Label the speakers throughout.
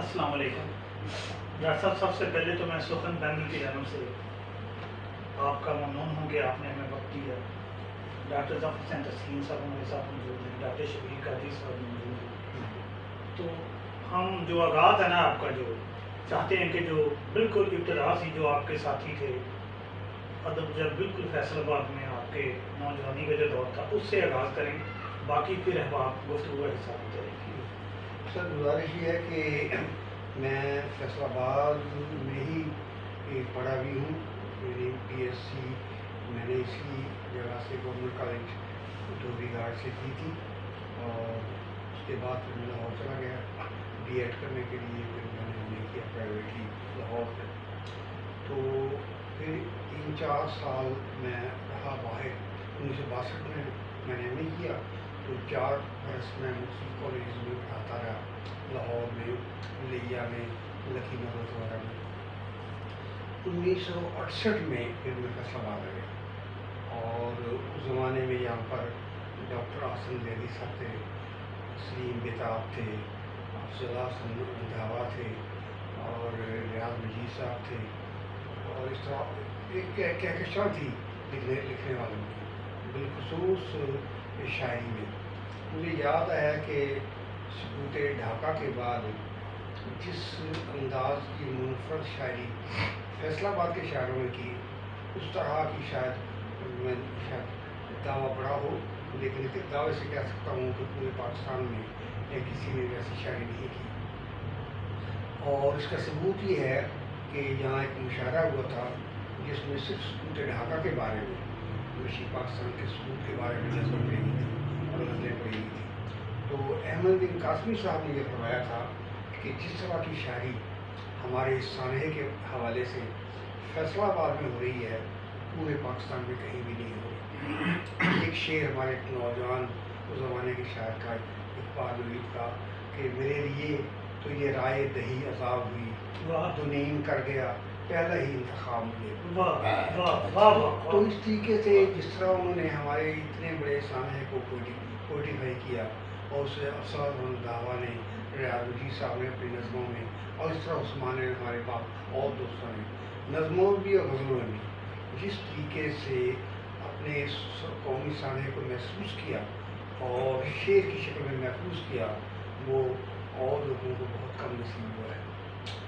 Speaker 1: السلام علیکم ڈاکٹر صاحب، سب سے پہلے تو میں سخن فیملی کی جانب سے آپ کا ممنون ہوں کہ آپ نے ہمیں وقت دیا۔ ڈاکٹر ظفر حسین تسکین صاحب ہمارے ساتھ موجود ہیں، ڈاکٹر شبیر قادری صاحب موجود ہیں۔ تو ہم جو آغاز ہے نا آپ کا، جو چاہتے ہیں کہ جو بالکل ابتدا سے جو آپ کے ساتھی تھے ادب، جب بالکل فیصل آباد میں آپ کے نوجوانی کا جو دور تھا اس سے آغاز کریں، باقی پھر احباب گفتگو کا حصہ ہوتے رہیں گے۔
Speaker 2: سر گزارش یہ ہے کہ میں فیصل آباد میں ہی پڑھا بھی ہوں، میری پی ایس سی میں نے اسی جگہ سے گورنمنٹ کالج دھوبی گھاٹ سے کی تھی، اور اس کے بعد پھر میں لاہور چلا گیا بی ایڈ کرنے کے لیے، پھر میں نے ایم اے کیا پرائیویٹلی لاہور میں۔ تو پھر 3-4 سال میں رہا باہر۔ 1962 میں نے ایم اے کیا، تو 4 برس میں مختلف کالجز میں پڑھاتا رہا، لاہور میں، لیا میں، لکی محمد وغیرہ میں۔ 1968 میں پھر میں فیصل آباد آ گیا، اور اس زمانے میں یہاں پر ڈاکٹر آسن زیدی صاحب تھے، سلیم بیتاب تھے، افضل حسن دھاوا تھے، اور ریاض مجید صاحب تھے، اور اس طرح ایک کہکشاں تھی لکھنے والوں کی، بالخصوص شاعری میں۔ مجھے یاد آیا کہ سکوت ڈھاکہ کے بعد جس انداز کی منفرد شاعری فیصل آباد کے شاعروں نے کی، اس طرح کی شاید دعویٰ بڑا ہو، لیکن اس دعوے سے کہہ سکتا ہوں کہ پورے پاکستان میں یا کسی نے ویسی شاعری نہیں کی۔ اور اس کا ثبوت یہ ہے کہ یہاں ایک مشاعرہ ہوا تھا جس میں صرف سکوت ڈھاکہ کے بارے میں، مشرقی پاکستان کے سکوت کے بارے میں نظر پڑی گئی تھی اور غزلیں پڑھی گئی تھی۔ تو احمد بن قاسمی صاحب نے یہ فرمایا تھا کہ جس طرح کی شاعری ہمارے سانحے کے حوالے سے فیصل آباد میں ہو رہی ہے، پورے پاکستان میں کہیں بھی نہیں ہو رہی۔ ایک شعر ہمارے نوجوان اس زمانے کے شاعر کا، اقبال ولید کا، کہ میرے لیے تو یہ رائے دہی عذاب ہوئی، تو نیم کر گیا پہلا ہی انتخاب مجھے۔ تو اس طریقے سے جس طرح انہوں نے ہمارے اتنے بڑے سانحے کو پوئٹیفائی کیا، اور اسے افسر دعوا نے، ریاض مجید صاحب نے اپنی نظموں میں، اور اس طرح عثمان نے ہمارے پاس اور دوستوں نے نظموں میں بھی اور غزلوں میں بھی جس طریقے سے اپنے قومی سانحے کو محسوس کیا اور شعر کی شکل میں محفوظ کیا، وہ اور لوگوں کو بہت کم نصیب ہوا ہے۔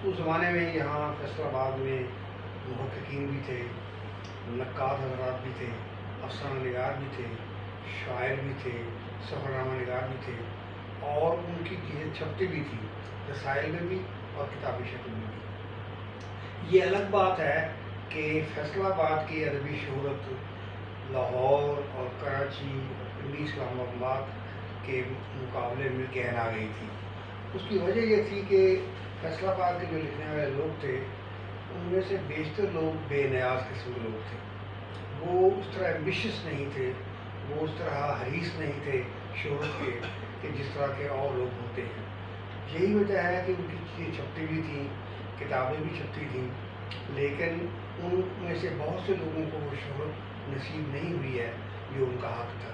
Speaker 2: اس زمانے میں یہاں فیصل آباد میں محققین بھی تھے، نقاد حضرات بھی تھے، افسانہ نگار بھی تھے، شاعر بھی تھے، سفر نامہ نگار بھی تھے، اور ان کی چیزیں چھپتی بھی تھیں، رسائل میں بھی اور کتابی شکل میں بھی۔ یہ الگ بات ہے کہ فیصل آباد کی ادبی شہرت لاہور اور کراچی اور پنڈی اسلام آباد کے مقابلے میں گہرا آ گئی تھی۔ اس کی وجہ یہ تھی کہ فیصل آباد کے جو لکھنے والے لوگ تھے، ان میں سے بیشتر لوگ بے نیاز قسم کے لوگ تھے۔ وہ اس طرح ایمبیشس نہیں تھے، وہ اس طرح حریص نہیں تھے شہرت کے کہ جس طرح کے اور لوگ ہوتے ہیں۔ یہی وجہ ہے کہ ان کی چیزیں چھپتی بھی تھیں، کتابیں بھی چھپتی تھیں، لیکن ان میں سے بہت سے لوگوں کو وہ شہرت نصیب نہیں ہوئی ہے جو ان کا حق تھا۔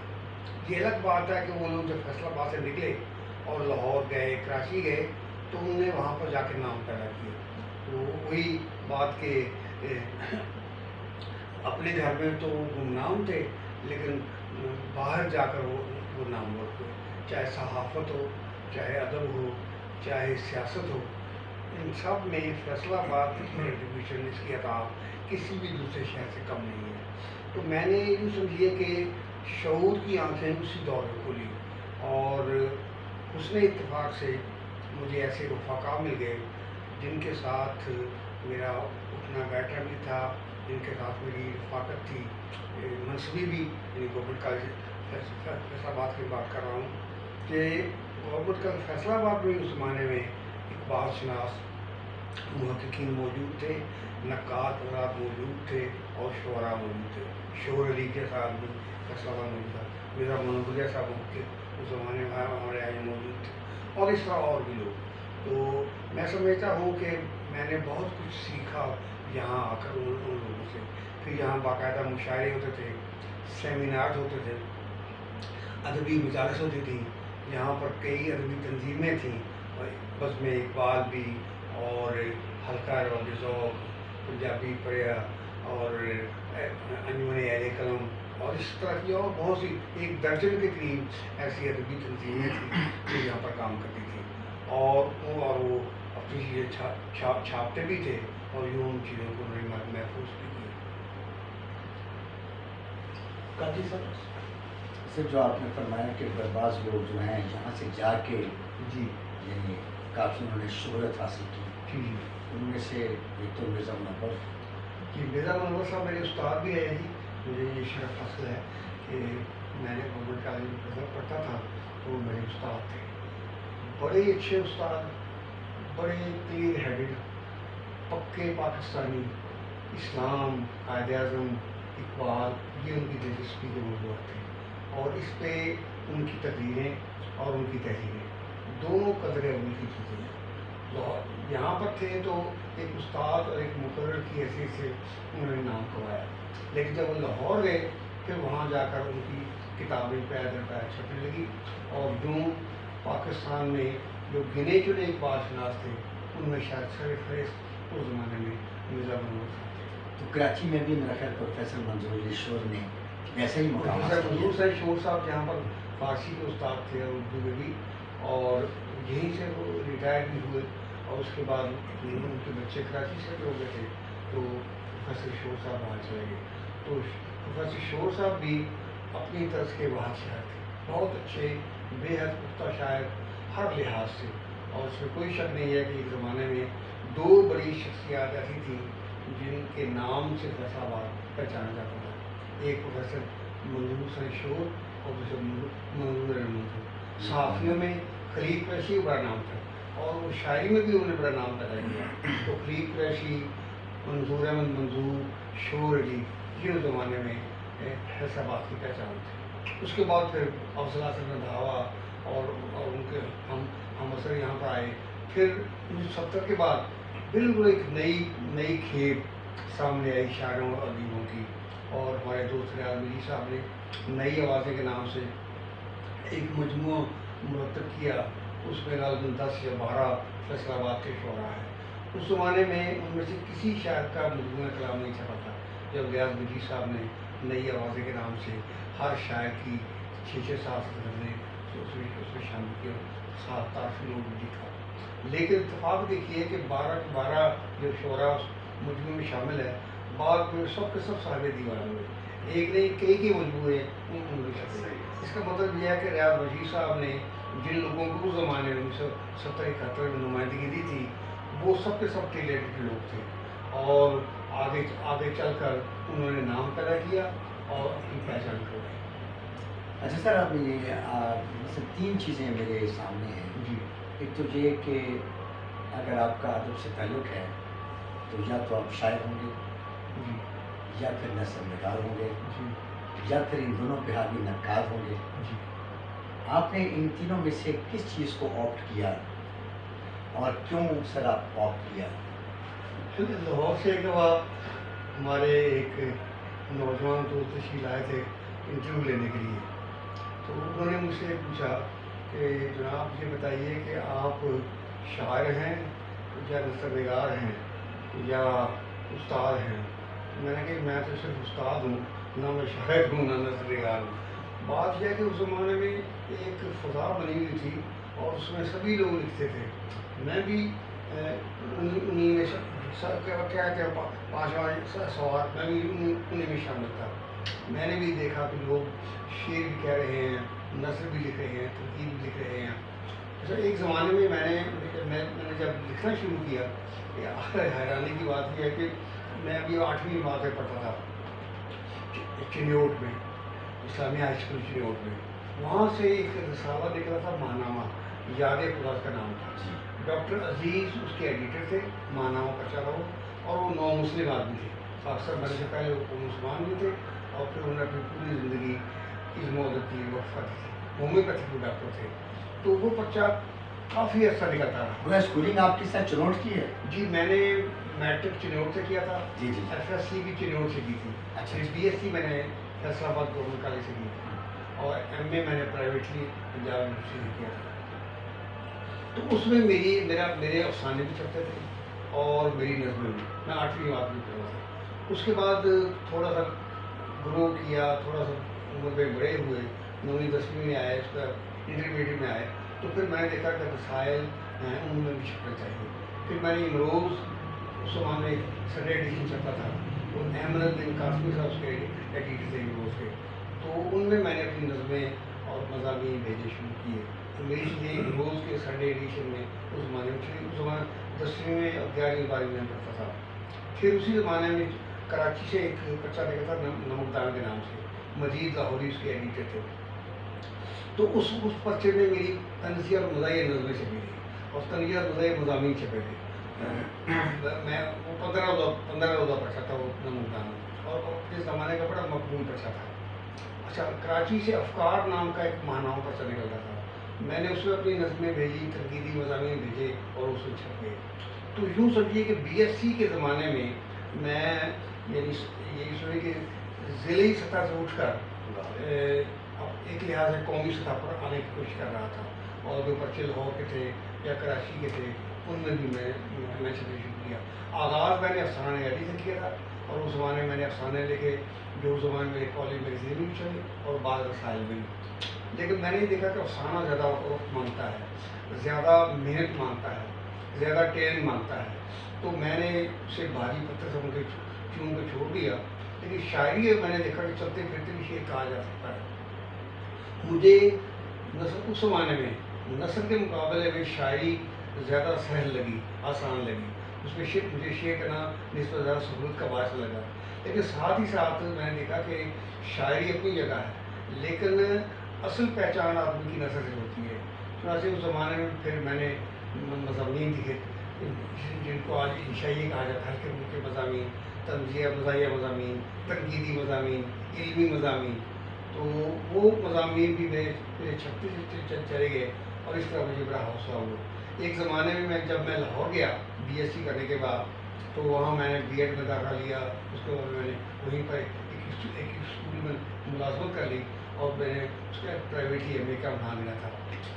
Speaker 2: یہ الگ بات ہے کہ وہ لوگ جب فیصل آباد سے نکلے اور لاہور گئے، کراچی گئے، تو انہوں نے وہاں پر جا کے نام پیدا کیا۔ تو وہی بات کہ اپنے گھر میں تو وہ گمنام تھے، لیکن باہر جا کر وہ نامور ہوئے، چاہے صحافت ہو، چاہے ادب ہو، چاہے سیاست ہو، ان سب میں فیصل آباد کی کنٹریبیوشن، اس کی عطا کسی بھی دوسرے شہر سے کم نہیں ہے۔ تو میں نے یوں سمجھیے کہ شعور کی آنکھیں اسی دور میں کھولی، اور حسن اتفاق سے مجھے ایسے رفقا مل گئے جن کے ساتھ میرا اٹھنا بیٹھنا بھی تھا، جن کے ساتھ میری رفاقت تھی منصبی بھی، یعنی گورنمنٹ کالج فیصل آباد کی بات کر رہا ہوں کہ گورنمنٹ کالج فیصل آباد میں اس زمانے میں اقبال شناس محققین موجود تھے، نقاد حضرات موجود تھے، اور شعراء موجود تھے۔ شور علی کے ساتھ بھی فیصل آباد موجود تھا، میرا منوبیہ صاحب محقق اس زمانے میں ہمارے یہاں موجود تھے، اور اس طرح اور بھی لوگ۔ تو میں سمجھتا ہوں کہ میں نے بہت کچھ سیکھا یہاں آ کر ان لوگوں سے۔ پھر یہاں باقاعدہ مشاعرے ہوتے تھے، سیمینار ہوتے تھے، ادبی مجالس ہوتی تھیں، یہاں پر کئی ادبی تنظیمیں تھیں، بزم اقبال بھی اور حلقہ روض ذوق پنجابی پڑھا اور انجمن اہل قلم اور اس طرح کی اور بہت سی 1 درجن کے قریب ایسی ادبی تنظیمیں تھیں جو یہاں پر کام کرتی تھیں اور وہ اپنی چیزیں چھاپتے بھی تھے اور یوں ان چیزوں کو انہوں نے محفوظ بھی کیا.
Speaker 1: قاضی صاحب
Speaker 3: سر جو آپ نے فرمایا کہ بعض لوگ جو ہیں یہاں سے جا کے
Speaker 2: جی
Speaker 3: یعنی کافی انہوں نے شہرت حاصل کی،
Speaker 2: جی جی
Speaker 3: ان میں سے ایک تو مرزا منور.
Speaker 2: جی مرزا منور صاحب میرے استاد بھی ہیں جی. مجھے یہ شرف حاصل ہے کہ میں نے گورنمنٹ کالج میں غزل پڑھتا تھا تو وہ میرے استاد تھے. بڑے اچھے استاد، بڑے کلیئر ہیڈڈ، پکے پاکستانی، اسلام، قائد اعظم، اقبال، یہ ان کی دلچسپی کے موضوعات تھے اور اس پہ ان کی تقریریں اور ان کی تحریریں دونوں قدر اول کی چیزیں ہیں. یہاں پر تھے تو ایک استاد اور ایک مقرر کی حیثیت سے انہوں نے نام کمایا، لیکن جب وہ لاہور گئے پھر وہاں جا کر ان کی کتابیں پیر در پیر چھپنے لگی اور یوں پاکستان میں جو گنے چنے اقبال شناس تھے ان میں شاید سر فہرست اس زمانے میں مرزا منور صاحب تھے.
Speaker 3: تو کراچی میں بھی میرا خیال پروفیسر منظور علی شور نے ویسے ہی مقام
Speaker 2: پروفیسر
Speaker 3: حاصل
Speaker 2: منظور
Speaker 3: کیا.
Speaker 2: صاحب شور صاحب جہاں پر فارسی کے استاد تھے اور اردو میں بھی، اور یہیں سے وہ ریٹائر بھی ہوئے اور اس کے بعد ان کے بچے کراچی سے ہو گئے تھے تو پروفیسر شور صاحب وہاں چلے گئے. تو پروفیسر شور صاحب بھی اپنی طرز کے وہاں شاعر تھے، بہت اچھے، بے حد پختہ شاعر ہر لحاظ سے. اور اس میں کوئی شک نہیں ہے کہ ایک زمانے میں 2 بڑی شخصیات ایسی تھیں جن کے نام سے فیصلہ آباد پہچانا جاتا تھا. ایک پروفیسر منظور حسین شور اور دوسرے منظور منظور. صحافیوں میں خلیق قریشی بڑا نام تھا اور وہ شاعری میں بھی انہوں نے بڑا نام پیدا کیا. تو خلیق قریشی، منظور احمد منظور، شور علی، یہ اس زمانے میں فیصلہ آباد کی پہچان تھی. اس کے بعد پھر افضل حسن رندھاوا اور ان کے ہم اثر یہاں پر آئے. پھر 1970 کے بعد بالکل ایک نئی کھیپ سامنے آئی شاعروں اور ادیبوں کی، اور ہمارے دوست ریاض مجید صاحب نے نئی آوازیں کے نام سے ایک مجموعہ مرتب کیا. اس میں غالباً 10 یا 12 فیصلہ آباد کے شعراء ہیں. اس زمانے میں ان میں سے کسی شاعر کا مجموعہ کلام نہیں چھپا تھا. جب ریاض مجید صاحب نے نئی آوازیں کے نام سے ہر شاعر کی 6-7 غزلیں اس میں شامل کی اور 7 تعارفی نوٹ بھی لکھا. لیکن اتفاق دیکھیے کہ 12 کے 12 جو شعراء اس مجموعے میں شامل ہے بعد میں سب کے سب صاحب دیوان ہوئے. ایک نہیں کئی مجموعے ان میں شامل ہیں. اس کا مطلب یہ ہے کہ ریاض مجید صاحب نے جن لوگوں کو اس زمانے میں 1970-71 میں نمائندگی دی تھی وہ سب کے سب ٹیلنٹڈ لوگ تھے اور آگے چل کر انہوں نے نام پیدا کیا اور اپنی پہچان کروائی.
Speaker 3: اچھا سر، آپ یہ مثلا 3 چیزیں میرے سامنے ہیں.
Speaker 2: جی
Speaker 3: ایک تو یہ کہ اگر آپ کا ادب سے تعلق ہے تو یا تو آپ شاعر ہوں گے،
Speaker 2: جی
Speaker 3: یا پھر نثر نگار ہوں گے،
Speaker 2: جی
Speaker 3: یا پھر ان دونوں پہ حاوی نقاد ہوں گے.
Speaker 2: جی
Speaker 3: آپ نے ان تینوں میں سے کس چیز کو آپٹ کیا اور کیوں سر آپ آپٹ کیا؟
Speaker 2: لاہور سے ایک دفعہ ہمارے ایک نوجوان دوست تشریف لائے تھے انٹرویو لینے کے لیے. تو انہوں نے مجھ سے پوچھا کہ جناب یہ بتائیے کہ آپ شاعر ہیں یا نثر نگار ہیں یا استاد ہیں؟ میں نے کہا میں تو صرف استاد ہوں، نہ میں شاعر ہوں نہ نثر نگار ہوں. بات یہ ہے کہ اس زمانے میں ایک فضا بنی ہوئی تھی اور اس میں سبھی لوگ لکھتے تھے. میں بھی انہیں میں کیا کہتے ہیں 5 سوال میں بھی انہیں میں شامل تھا. میں نے بھی دیکھا کہ لوگ شعر بھی کہہ رہے ہیں، نثر بھی لکھ رہے ہیں، تنقید بھی لکھ رہے ہیں. اچھا ایک زمانے میں میں نے جب لکھنا شروع کیا، حیرانی کی بات یہ ہے کہ میں ابھی 8ویں جماعت میں پڑھتا تھا چنیوٹ میں، اسلامیہ ہائی اسکول چنیوٹ میں. وہاں سے ایک رسالہ نکلا تھا ماہنامہ، یاد خدا کا نام تھا. ڈاکٹر عزیز اس کے ایڈیٹر تھے، ماہنامہ پڑھتا تھا وہ، اور وہ نو مسلم آدمی تھے. اکثر مرنے سے پہلے وہ مسلمان بھی تھے اور پھر انہوں نے اپنی پوری زندگی علم و ادب کے لیے وقف کر دی تھی. ہومیوپیتھک کے ڈاکٹر تھے. تو وہ پرچہ کافی عرصہ نکلتا رہا.
Speaker 3: وہ اسکولنگ آپ کس طرح چنوٹ کی ہے؟
Speaker 2: جی میں نے میٹرک چنوٹ سے کیا تھا،
Speaker 3: جی جی.
Speaker 2: ایف ایس سی بھی چنوٹ سے کی تھی.
Speaker 3: اچھا
Speaker 2: بی ایس سی میں نے فیصلہ آباد گورنمنٹ کالج سے کی تھی اور ایم اے میں نے پرائیویٹلی پنجاب یونیورسٹی سے کیا تھا. تو اس میں میرے افسانے بھی چھپتے تھے اور میری نظمیں بھی. میں 8ویں جماعت میں پڑھا تھا. اس کے بعد تھوڑا سا گرو کیا, تھوڑا سا عمر میں بڑے ہوئے, 9ویں 10ویں میں آئے, اس کا انٹرمیڈیٹ میں آئے, تو پھر میں نے دیکھا کہ رسائل ہیں ان میں بھی چھپنا چاہیے. پھر میں نے امروز اس زمانے سنڈے ایڈیشن چھپا تھا, وہ احمد الدین قاسمی صاحب اس کے ایڈیٹر تھے امروز کے, تو ان میں نے اپنی نظمیں اور مضامین بھیجنے شروع کیے. انگلش میں امروز کے سنڈے ایڈیشن میں اس زمانے میں, اس زمانے 10ویں میں 11ویں 12ویں میں پڑھتا تھا. پھر اسی زمانے میں کراچی سے ایک بچہ دیکھا تھا نمکدان کے نام سے, مجید لاہوری اس کے ایڈیٹر تھے. تو اس پرچے میں میری طنزیہ اور مزاحیہ نظمیں چھپی تھی اور طنزیہ اور مزاحیہ مضامین چھپے تھے. میں وہ 15 روزہ پرچا تھا وہ نمکدان میں, اور اس زمانے کا بڑا مقبول پرچا تھا. اچھا, کراچی سے افکار نام کا ایک ماہنامہ پرچا نکلتا تھا. میں نے اس میں اپنی نظمیں بھیجی, تنقیدی مضامین بھیجے اور اس میں چھپ گئے. تو یوں سمجھیے کہ BSc کے زمانے میں میں یعنی یہی سمجھے کہ ضلعی سطح سے اٹھ کر ایک لحاظ سے قومی سطح پر آنے کی کوشش کر رہا تھا. اور جو پرچے لاہور کے تھے یا کراچی کے تھے ان میں بھی میں چھپنا شروع کیا. آغاز میں نے افسانہ نگاری سے کیا تھا, اور اس زمانے میں نے افسانے لکھے جو اس زمانے میرے کالج میگزین میں بھی چلے اور بعض رسائل میں بھی. لیکن میں نے دیکھا کہ افسانہ زیادہ وقت مانگتا ہے, زیادہ محنت مانگتا ہے, زیادہ ٹائم مانگتا ہے. تو میں نے اسے بھاری پتھر سمجھ کے چون کے چھوڑ دیا. لیکن شاعری میں نے دیکھا کہ چلتے پھرتے بھی شعر کہا جا سکتا ہے. مجھے نثر اس زمانے میں نثر کے مقابلے میں شاعری زیادہ سہل لگی, آسان لگی. اس میں مجھے شعر کرنا نسبت زیادہ سہولت کا باعث لگا. لیکن ساتھ ہی ساتھ میں نے دیکھا کہ شاعری اپنی جگہ ہے, لیکن اصل پہچان آدمی کی نثر سے ہوتی ہے. چنانچہ اس زمانے میں پھر میں نے مضامین لکھے جن کو آج انشائیہ کہا جاتا ہے, ہلکے پھلکے مضامین, طنزیہ مزاحیہ مضامین, تنقیدی مضامین, علمی مضامین. تو وہ مضامین بھی میرے چھپتے چلے گئے اور اس طرح مجھے بڑا حوصلہ ہوا. ایک زمانے میں جب میں لاہور گیا BSc کرنے کے بعد, تو وہاں میں نے B.Ed میں داخلہ لیا. اس کے بعد میں نے وہیں پر ایک اسکول میں ملازمت کر لی اور میں نے اس کا پرائیویٹ ہی MA کا امتحان دیا تھا.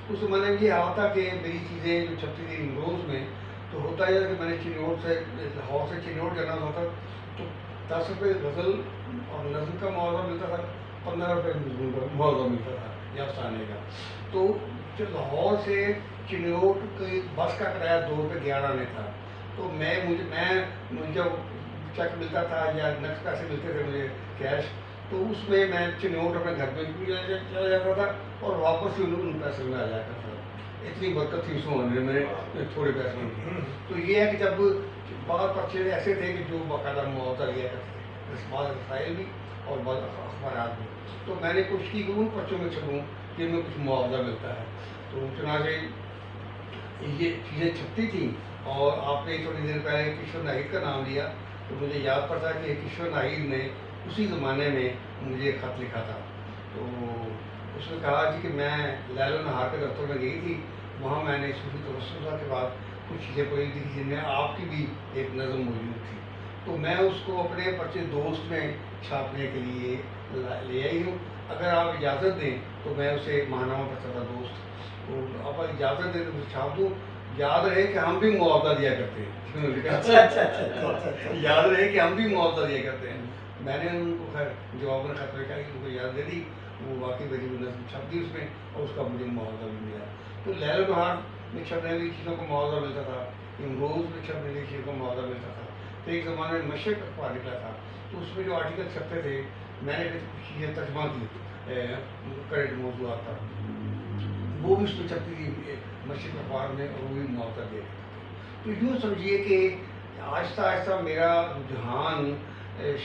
Speaker 2: اس زمانے میں یہ حال تھا کہ میری چیزیں جو چھپتی تھیں امروز میں, تو ہوتا یہ کہ میں نے چنوٹ سے لاہور سے چنوٹ جانا ہوتا تو 10 روپے غزل اور نظم کا معاوضہ ملتا تھا, 15 روپے مضمون کا معاوضہ ملتا تھا یا افسانے کا. تو لاہور سے چنوٹ کی بس کا کرایہ 2 روپے 11 آنے تھا. تو مجھے جب چیک ملتا تھا یا نقد پیسے ملتے تھے مجھے کیش, تو اس میں چنوٹ اپنے گھر پہ بھی چلا جاتا تھا اور واپس ہی ان پیسے میں آ جایا کرتا تھا. اتنی برکت تھی اس زمانے میں تھوڑے پیسے میں. تو یہ ہے کہ جب بعض پرچے ایسے تھے کہ جو باقاعدہ معاوضہ لیا کرتے تھے, بعض رسائل بھی اور بعض اخبارات بھی. تو میں نے کوشش کی کہ ان پرچوں میں چھپوں جن میں کچھ معاوضہ ملتا ہے. تو چنانچہ یہ چیزیں چھپتی تھیں. اور آپ نے تھوڑی دیر پہلے کشور ناہید کا نام لیا, تو مجھے یاد پڑتا کہ کشور ناہید نے اسی زمانے میں مجھے ایک خط لکھا تھا. تو اس نے کہا جی کہ میں لیل و نہار کے دفتر میں گئی تھی, وہاں میں نے صوفی توسل کے بعد کچھ چیزیں پڑھی تھی جن میں آپ کی بھی ایک نظم موجود تھی. تو میں اس کو اپنے پرچے دوست میں چھاپنے کے لیے لے آئی ہوں. اگر آپ اجازت دیں تو میں اسے ماہنامہ پرچہ تھا دوست, تو آپ اجازت دیں تو مجھے چھاپ دوں. یاد رہے کہ ہم بھی معاوضہ دیا کرتے ہیں. یاد رہے کہ ہم بھی معاوضہ دیا کرتے ہیں. میں نے ان کو خیر جواب میں خط لکھا کہ ان کو یاد دے دی. وہ واقعی میری نظم چھپ دی اس میں, اور اس کا مجھے معاوضہ بھی ملا. تو لیل و نہار میں چھپنے والی چیزوں کو معاوضہ ملتا تھا, امروز میں چھپنے والی چیزوں کو معاوضہ ملتا تھا. تو ایک زمانے میں مشرق اخبار نکلا تھا, تو اس میں جو آرٹیکل چھپتے تھے میں نے کچھ چیزیں ترجمہ کی کرنٹ موضوعات پر, وہ بھی اس میں چھپتی تھی مشرق اخبار میں, اور وہ بھی معاوضہ دیا. تو یوں سمجھیے کہ آہستہ آہستہ میرا رجحان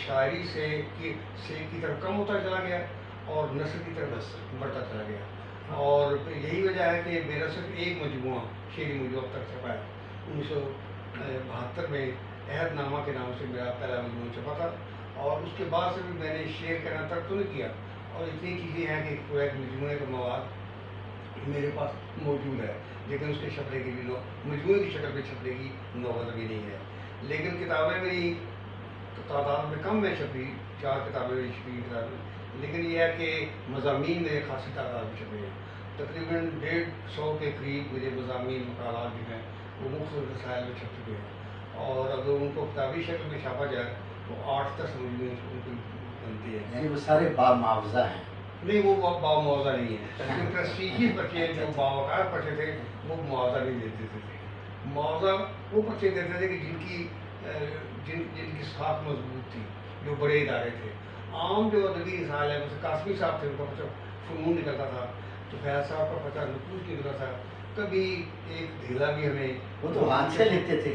Speaker 2: شاعری سے کی طرف کم ہوتا چلا گیا اور نثر کی طرف بڑھتا چلا گیا. اور یہی وجہ ہے کہ میرا صرف ایک مجموعہ شعری مجموعہ اب تک چھپا ہے. 1972 میں عہد نامہ کے نام سے میرا پہلا مجموعہ چھپا تھا, اور اس کے بعد سے بھی میں نے شعر کرنا ترک تو نہیں کیا. اور اتنی چیزیں ہیں کہ پورا ایک مجموعے کا مواد میرے پاس موجود ہے, لیکن اس کے چھپنے کی بھی مجموعے کی شکل میں چھپنے کی نوبت ابھی نہیں ہے. لیکن کتابیں میری تعداد میں کم ہے چھپی, 4 کتابیں چھپی کتابیں, لیکن یہ ہے کہ مضامین میرے خاصی تعداد میں چھپے ہیں. تقریباً 150 کے قریب میرے مضامین مقالات جو ہیں وہ مختلف رسائل میں چھپ چکے ہیں، اور اگر ان کو کتابی شکل میں چھاپا جائے تو 8-10 مجموعے ان کی بنتی ہے.
Speaker 3: یعنی وہ سارے بامعاوضہ ہیں؟
Speaker 2: نہیں، وہ معاوضہ نہیں ہے. جو پریسٹیجیس بچے جو باوقار بچے تھے وہ معاوضہ نہیں دیتے تھے. معاوضہ وہ بچے دیتے تھے کہ جن کی ساکھ مضبوط تھی، جو بڑے ادارے تھے. عام جو ادبی رسائل ہے، جیسے قاسمی صاحب تھے، ان کا بچہ فنون نکلتا تھا، تو فیاض صاحب کا بچہ نقوش نکلتا تھا. کبھی ایک دھیلا بھی ہمیں،
Speaker 3: وہ تو ہاتھ سے لکھتے تھے.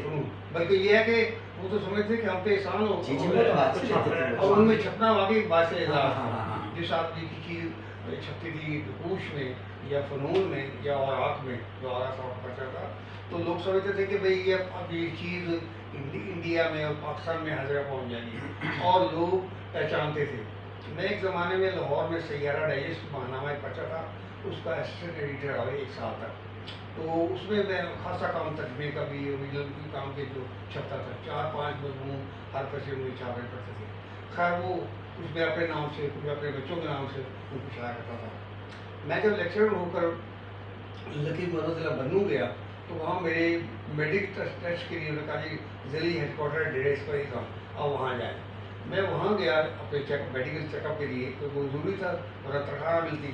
Speaker 2: بلکہ یہ ہے کہ وہ تو سمجھتے کہ ہم پہ احسان ہو،
Speaker 3: جی وہ تو ہاتھ سے لکھتے تھے.
Speaker 2: اور ان میں چھپنا واقعی باعث اعزاز
Speaker 3: ہاں.
Speaker 2: تھا. جس آدمی کی چیز چھپتی تھی نقوش میں یا فنون میں یا اوراق میں، جو آغا صاحب کا بچہ تھا، تو لوگ سمجھتے تھے کہ بھئی اب یہ چیز انڈیا میں اور پاکستان میں ہر جگہ پہنچ جائے گی، اور لوگ پہچانتے تھے. میں ایک زمانے میں لاہور میں سیارہ ڈائجسٹ ماہنامہ ایک بچہ تھا، اس کا اسسٹنٹ ایڈیٹر رہا 1 سال تک. تو اس میں خاصا کام ترجمے کا بھی اوریجنل کی کام کے جو چھپتا تھا، 4-5 مضمون ہر پیسے میں چھاپے پڑتے تھے. خیر وہ کچھ میں اپنے نام سے، کچھ اپنے بچوں کے نام سے ان کو شائع کرتا تھا. میں جب لیکچرر ہو کر لطیف محمد ضلع بنوں گیا تو وہاں میرے میڈک ٹیسٹ کے لیے انہوں نے کہا جی ضلعی ہیڈ کوارٹر ڈیریس پر ہی تھا، اب وہاں جائیں. میں وہاں گیا اپنے میڈیکل چیک اپ کے لیے، تو وہ ضروری تھا ورنہ تنخواہ ملتی.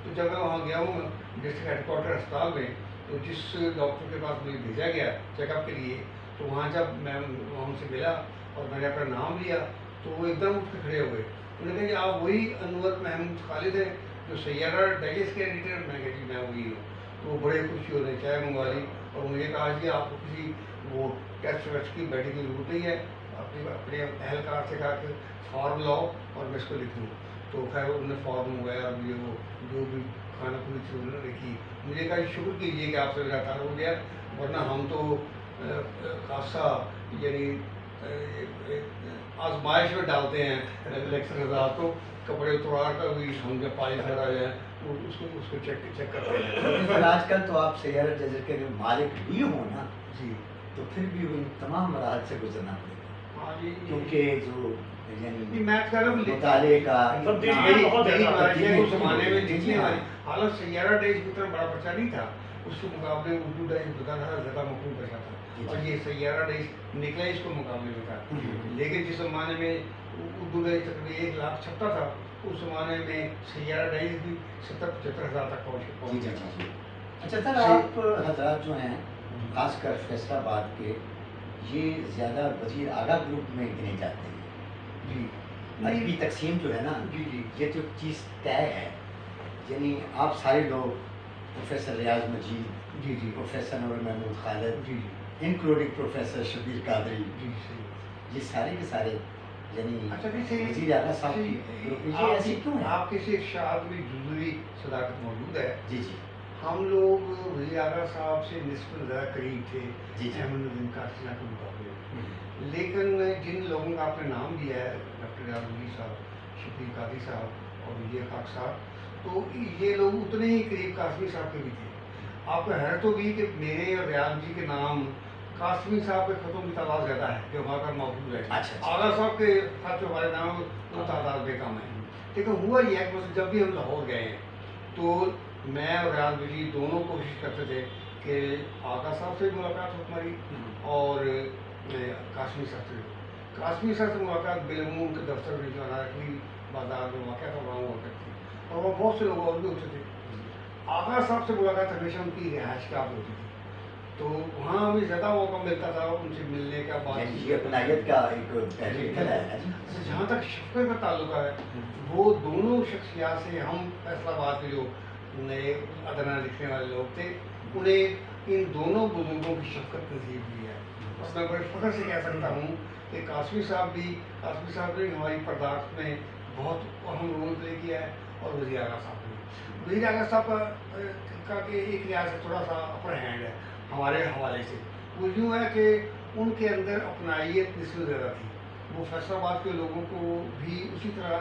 Speaker 2: تو جب میں وہاں گیا ہوں ڈسٹرکٹ ہیڈ کوارٹر اسپتال میں، تو جس ڈاکٹر کے پاس مجھے بھیجا گیا چیک اپ کے لیے، تو وہاں جب میں وہاں ان سے ملا اور میں نے اپنا نام لیا تو وہ ایک دم اٹھ کے کھڑے ہوئے. انہوں نے کہا کہ آپ وہی انور محمود خالد ہیں جو سیارہ ڈائجسٹ کے ایڈیٹر؟ میں کہا جی میں وہی ہوں. تو وہ بڑے خوشی ہونے چائے منگوا لی اور مجھے کہا جی آپ کو کسی وہ ٹیسٹ ویسٹ کی بیٹھنے کی ضرورت نہیں ہے، اپنے اہلکار سے کہا کہ فارم لاؤ اور میں اس کو لکھ دوں. تو خیر انہوں نے فارم منگوایا اور مجھے وہ جو بھی کھانا پوری تھی انہوں نے لکھی. مجھے کہا شکر کیجیے کہ آپ سے میرا تعلق ہو گیا، ورنہ ہم تو خاصا یعنی آزمائش میں ڈالتے ہیں لیکچر حضرات کو، کپڑے اتوار کر بھی ہم جب پانی کر آ جائیں اس کو چیک کرتے ہیں.
Speaker 3: آج کل تو آپ سیارہ ڈائجسٹ کے مالک بھی ہو نا
Speaker 2: جی،
Speaker 3: تو پھر بھی ان تمام مراحل سے گزرنا پڑے گا.
Speaker 2: ہاں جی،
Speaker 3: کیونکہ جو
Speaker 2: میں کہہ رہا ہوں
Speaker 3: مطالعے کا
Speaker 2: اس زمانے میں جتنی حالت سیارہ ڈیش کی طرح بڑا بچہ نہیں تھا، اس کے مقابلے اردو ڈیش زیادہ مقبول بچہ تھا، اور یہ سیارہ ڈیش نکلا اس کو مقابلے میں تھا. لیکن جس زمانے میں اردو ڈیش تقریباً 1 لاکھ چھپتا تھا، اس زمانے میں سیارہ ڈیش بھی 70-75 ہزار تک پہنچ گیا تھا.
Speaker 3: اچھا سر، آپ حضرات جو ہیں خاص کر فیصل آباد کے، یہ زیادہ وزیر اعلیٰ گروپ میں گنے جاتے ہیں.
Speaker 2: جی،
Speaker 3: ادبی تقسیم جو ہے نا،
Speaker 2: جی جی،
Speaker 3: یہ جو چیز طے ہے، یعنی آپ سارے لوگ پروفیسر ریاض مجید،
Speaker 2: جی جی،
Speaker 3: پروفیسر نور محمود خالد،
Speaker 2: جی
Speaker 3: انکلوڈنگ پروفیسر شبیر قادری،
Speaker 2: جی صحیح.
Speaker 3: یہ سارے کے سارے یعنی
Speaker 2: اچھا جیسے
Speaker 3: وزیر اعلیٰ صاحب کی یہ ایسی کیوں ہے؟
Speaker 2: آپ کسی ارشاد میں جزوی صداقت موجود ہے.
Speaker 3: جی جی
Speaker 2: ہم لوگ وزیر اعلیٰ صاحب سے نسبت زیادہ قریب تھے
Speaker 3: جی جی.
Speaker 2: احمد الدین کاشنا کے مقابلے. لیکن جن لوگوں کا آپ نے نام دیا ہے، ڈاکٹر ریاض مجید صاحب، شبیر قادری صاحب اور وزیر خاک صاحب، تو یہ لوگ اتنے ہی قریب قاسمی صاحب کے بھی تھے. آپ کو حیرت ہوگی کہ میرے اور ریاض جی کے نام قاسمی صاحب کے خطوں کی تعداد زیادہ ہے جو ہمارے پاس موجود ہے. اعلیٰ صاحب کے خط جو ہمارے نام وہ تعداد بے کم ہے. لیکن ہوا یہ ہے کہ جب بھی ہم لاہور گئے ہیں تو میں اور ریاض جی دونوں کوشش کرتے تھے کہ آغا صاحب سے ملاقات ہو ہماری اور قاسمی صاحب سے. قاسمی صاحب سے ملاقات بالعموم کے دفتر میں جو انارکلی بازار میں واقع تھا وہاں ہوا کرتی تھی، اور وہ بہت سے لوگ اور بھی ہوتے تھے. آغا صاحب سے ملاقات ہمیشہ ان کی رہائش گاہ ہوتی تھی، تو وہاں ہمیں زیادہ موقع ملتا تھا ان سے ملنے کا، بات
Speaker 3: یہ اپنائیت کا ایک پہلو ہے.
Speaker 2: جہاں تک شفقت کا تعلق ہے، وہ دونوں شخصیات سے ہم فیصل آباد کے جو نئے ادنا لکھنے والے لوگ تھے انہیں ان دونوں بزرگوں کی شفقت نصیب ہوئی ہے. بس میں بڑے فخر سے کہہ سکتا ہوں کہ قاسمی صاحب نے ہماری پرداخت میں بہت اہم رول پلے کیا ہے، اور وزیر اعلیٰ صاحب نے. وزیر اعلیٰ صاحب کا کہ ایک لحاظ سے تھوڑا سا اپر ہینڈ ہے ہمارے حوالے سے. وہ یوں ہے کہ ان کے اندر اپنائیت نسبت زیادہ تھی. وہ فیصل آباد کے لوگوں کو بھی اسی طرح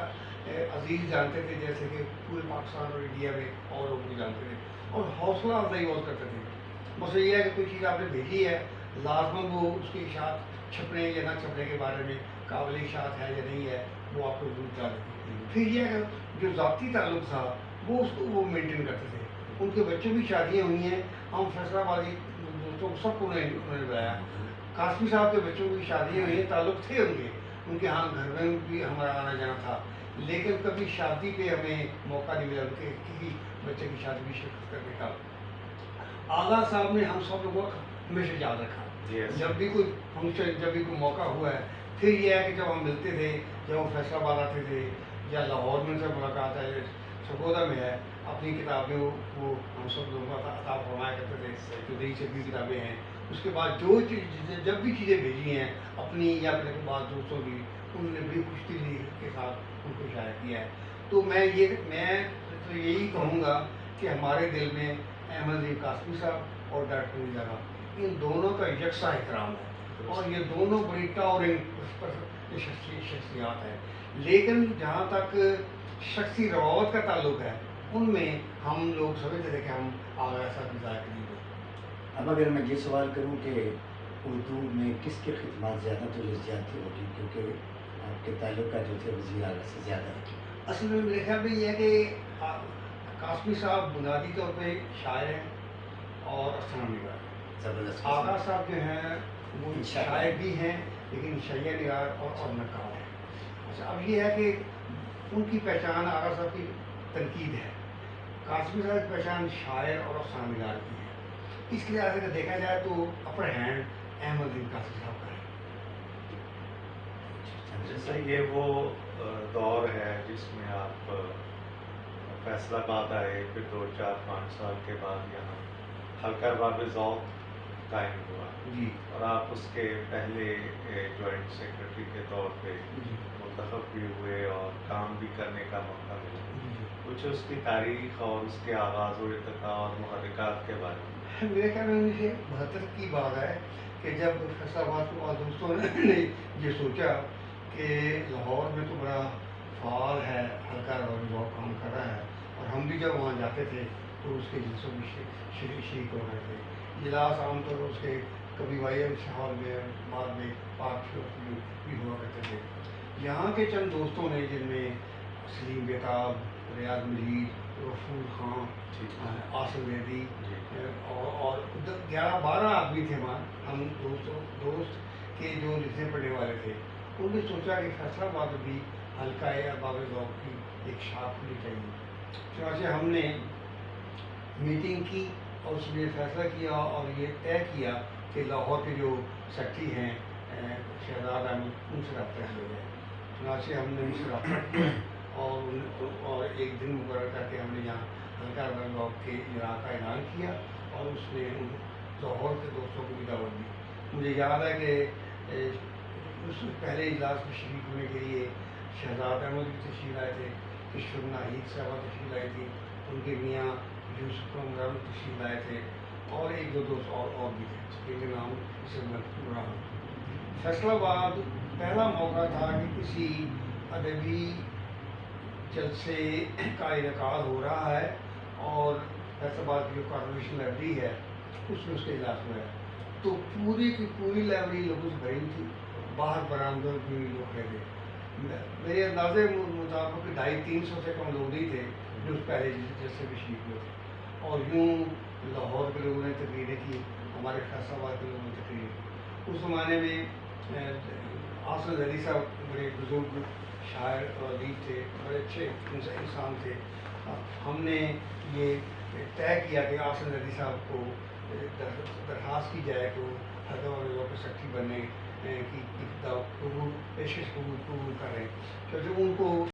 Speaker 2: عزیز جانتے تھے جیسے کہ پورے پاکستان اور انڈیا میں اور لوگ بھی جانتے تھے، اور حوصلہ افزائی بہت کرتے تھے. بس یہ ہے کہ کوئی چیز آپ نے بھیجی ہے لازماً وہ اس کی اشاعت چھپنے یا نہ چھپنے کے بارے میں قابل اشاعت ہے یا نہیں ہے وہ آپ کو ضرور بتا دیں. پھر یہ ہے کہ جو ذاتی تعلق تھا وہ اس کو وہ مینٹین کرتے تھے. ان کے بچوں کی شادیاں ہوئی ہیں. ہم فیصلہ آبادی دوستوں کو سب کو انہوں نے بلایا. قاسمی صاحب کے بچوں کی شادیاں ہوئی ہیں, تعلق تھے ان کے ہاں گھر میں بھی ہمارا آنا جانا تھا, لیکن کبھی شادی پہ ہمیں موقع نہیں ملا ان کے کسی بچے کی شادی میں شرکت کرنے کا. آغا صاحب نے ہم سب لوگوں کو ہمیشہ یاد رکھا. جب بھی کوئی فنکشن, جب بھی کوئی موقع ہوا ہے, پھر یہ ہے کہ جب ہم ملتے تھے, جب ہم فیصلہ آباد آتے تھے یا لاہور میں سے ملاقات ہے, سرگودا میں ہے, اپنی کتابیں وہ ہم سب لوگوں کو عطا فرمایا کرتے تھے, جو نئی چھپی کتابیں ہیں. اس کے بعد جو جب بھی چیزیں بھیجی ہیں اپنی یا اپنے بعض دوستوں کی, انہوں نے بڑی خوش دلی کے ساتھ ان کو شائع کیا ہے. تو میں تو یہی کہوں گا کہ ہمارے دل میں احمد علی قاسمی صاحب اور ڈاکٹر مرزا کا, ان دونوں کا یکساں احترام ہے, اور یہ دونوں بڑی ٹاورنگ شخصیات ہیں. لیکن جہاں تک شخصی روابط کا تعلق ہے, ان میں ہم لوگ سمجھتے تھے کہ ہم آغا صاحب کی ذات قریب ہیں.
Speaker 3: اب اگر میں یہ سوال کروں کہ اردو میں کس کی خدمات زیادہ توجہ ہوتی, کیونکہ آپ کے تعلقات جو تھے وزیر اعلیٰ سے زیادہ ہے.
Speaker 2: اصل میں میرے خیال میں یہ ہے کہ قاسمی صاحب بنیادی طور پہ شاعر ہیں اور افسانہ نگار.
Speaker 3: زبردست.
Speaker 2: آغا صاحب جو ہیں وہ شاعر بھی ہیں لیکن شیعہ نگار اور نقاد ہیں. اچھا, اب یہ ہے کہ ان کی پہچان آغا صاحب کی تنقید ہے, قاسمی صاحب کی پہچان شاعر اور افسانہ نگار کی ہے. اس لحاظ سے دیکھا جائے تو اپر ہینڈ احمد علی قاسمی صاحب کا ہے.
Speaker 4: جیسے یہ وہ دور ہے جس میں آپ فیصلہ آباد آئے, پھر 2-4-5 سال کے بعد یہاں حلقہ باب ذوق قائم ہوا,
Speaker 2: جی,
Speaker 4: اور آپ اس کے پہلے جوائنٹ سیکرٹری کے طور پہ منتخب بھی ہوئے اور کام بھی کرنے کا موقع ملا. کچھ اس کی تاریخ اور اس کے آغاز و ارتقاء اور محرکات کے بارے میں.
Speaker 2: میرے خیال میں 1972 کی بات ہے کہ جب فیصلہ آباد کے بعد دوستوں نے یہ سوچا کہ لاہور میں تو بڑا فعال ہے حلقہ باب ذوق کام کر رہا ہے, اور ہم بھی جب وہاں جاتے تھے تو اس کے جلسوں میں شریک ہو رہے تھے. اجلاس عام طور پر اس کے کبھی وائی ایم ہال میں, بعد میں پارک بھی ہوا کرتے تھے. یہاں کے چند دوستوں نے, جن میں سلیم بیتاب, ریاض مجید, رفول خان, آصف زیدی اور 11-12 آدمی تھے وہاں, ہم دوست کے جو لکھنے پڑھنے والے تھے. انہوں نے سوچا کہ فیصلہ آباد بھی حلقہ باب ذوق کی ایک شاخ ہونی چاہیے. چنانچہ ہم نے میٹنگ کی اور اس میں فیصلہ کیا اور یہ طے کیا کہ لاہور کے جو سیکرٹری ہیں شہزاد احمد, ان سے رابطہ کیا جائے. چنانچہ ہم نے ان سے رابطہ کیا اور ایک دن مقرر کر کے ہم نے یہاں حلقہ باب ذوق کے اجراء کا اعلان کیا, اور اس نے لاہور کے دوستوں کو بھی دعوت دی. مجھے یاد ہے کہ اس پہلے اجلاس میں شریک ہونے کے لیے شہزاد احمد بھی تشریف لائے تھے, کشور ناہید صاحبہ تشریف لائی تھی, ان کے میاں یوسف رمضان تشریف لائے تھے, اور ایک دو دوست اور بھی تھے جن کے نام اسے میں رہا. فیصلہ آباد پہلا موقع تھا کہ کسی ادبی جلسے کا انعقاد ہو رہا ہے, اور فیصلہ آباد کی جو کارپوریشن لائبریری ہے اس میں اس کے اجلاس ہوا ہے. تو پوری کی پوری لائبریری لوگوں سے بھری تھی, باہر برآمدوں میں بھی لوگ کھڑے تھے. میرے اندازے مطابق 250-300 سے کم لوگ نہیں تھے جو اس پہلے جلسے میں شریک ہوئے تھے. اور یوں لاہور کے لوگوں نے تقریریں کی, ہمارے فیصلہ آباد کے لوگوں نے تقریریں کی. اس زمانے میں آصف زیدی صاحب بڑے بزرگ شاعر اور ادیب تھے, بڑے اچھے انسان تھے. ہم نے یہ طے کیا کہ آصف زیدی صاحب کو درخواست کی جائے کہ وہ حلقہ باب ذوق کے سیکرٹری بننے کی پیشکش قبول کر رہے ہیں. کیونکہ ان کو